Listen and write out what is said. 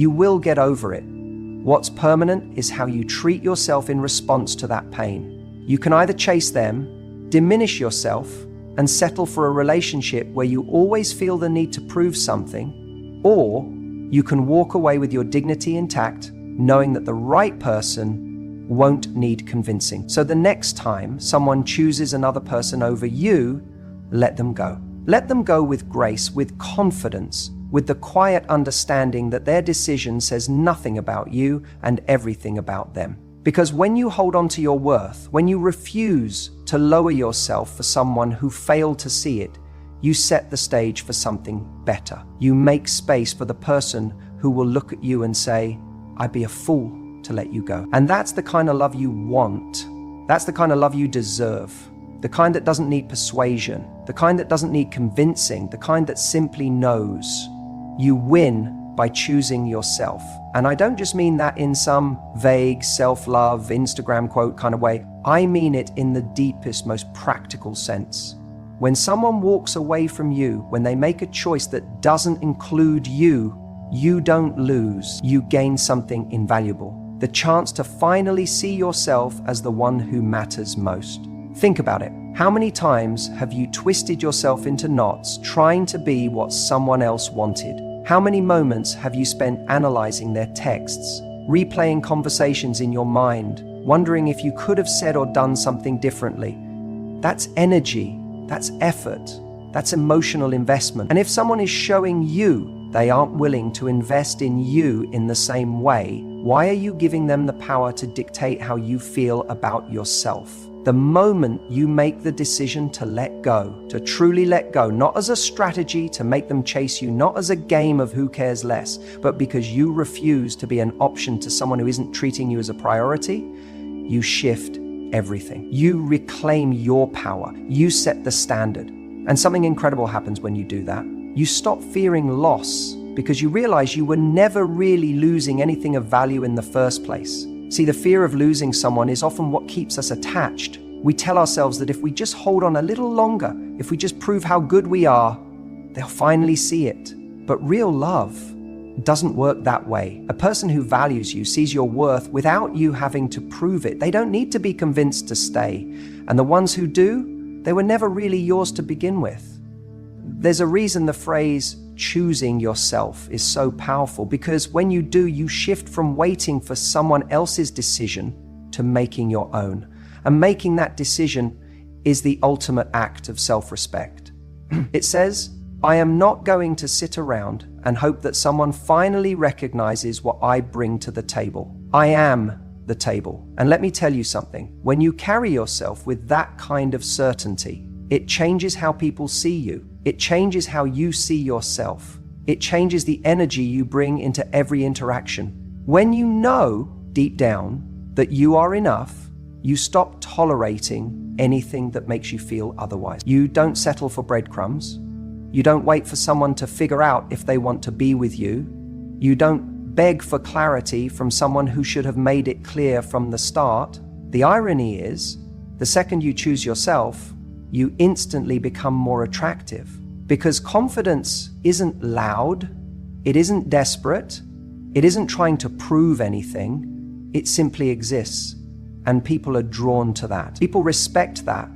You will get over it. What's permanent is how you treat yourself in response to that pain. You can either chase them, diminish yourself, and settle for a relationship where you always feel the need to prove something, or you can walk away with your dignity intact, knowing that the right person won't need convincing. So the next time someone chooses another person over you, let them go. Let them go with grace, with confidence, with the quiet understanding that their decision says nothing about you and everything about them. Because when you hold on to your worth, when you refuse to lower yourself for someone who failed to see it, you set the stage for something better. You make space for the person who will look at you and say, "I'd be a fool to let you go." And that's the kind of love you want. That's the kind of love you deserve. The kind that doesn't need persuasion, the kind that doesn't need convincing, the kind that simply knows. You win by choosing yourself. And I don't just mean that in some vague self-love Instagram quote kind of way. I mean it in the deepest, most practical sense. When someone walks away from you, when they make a choice that doesn't include you, you don't lose. You gain something invaluable. The chance to finally see yourself as the one who matters most. Think about it. How many times have you twisted yourself into knots trying to be what someone else wanted? How many moments have you spent analyzing their texts, replaying conversations in your mind, wondering if you could have said or done something differently? That's energy, that's effort, that's emotional investment. And if someone is showing you they aren't willing to invest in you in the same way, why are you giving them the power to dictate how you feel about yourself? The moment you make the decision to let go, to truly let go, not as a strategy to make them chase you, not as a game of who cares less, but because you refuse to be an option to someone who isn't treating you as a priority, you shift everything. You reclaim your power. You set the standard. And something incredible happens when you do that. You stop fearing loss because you realize you were never really losing anything of value in the first place. See, the fear of losing someone is often what keeps us attached. We tell ourselves that if we just hold on a little longer, if we just prove how good we are, they'll finally see it. But real love doesn't work that way. A person who values you sees your worth without you having to prove it. They don't need to be convinced to stay. And the ones who do, they were never really yours to begin with. There's a reason the phrase choosing yourself is so powerful, because when you do, you shift from waiting for someone else's decision to making your own. And making that decision is the ultimate act of self-respect. It says, "I am not going to sit around and hope that someone finally recognizes what I bring to the table. I am the table." And let me tell you something. When you carry yourself with that kind of certainty, it changes how people see you. It changes how you see yourself. It changes the energy you bring into every interaction. When you know deep down that you are enough, you stop tolerating anything that makes you feel otherwise. You don't settle for breadcrumbs. You don't wait for someone to figure out if they want to be with you. You don't beg for clarity from someone who should have made it clear from the start. The irony is, the second you choose yourself, you instantly become more attractive, because confidence isn't loud, it isn't desperate, it isn't trying to prove anything, it simply exists. And people are drawn to that. People respect that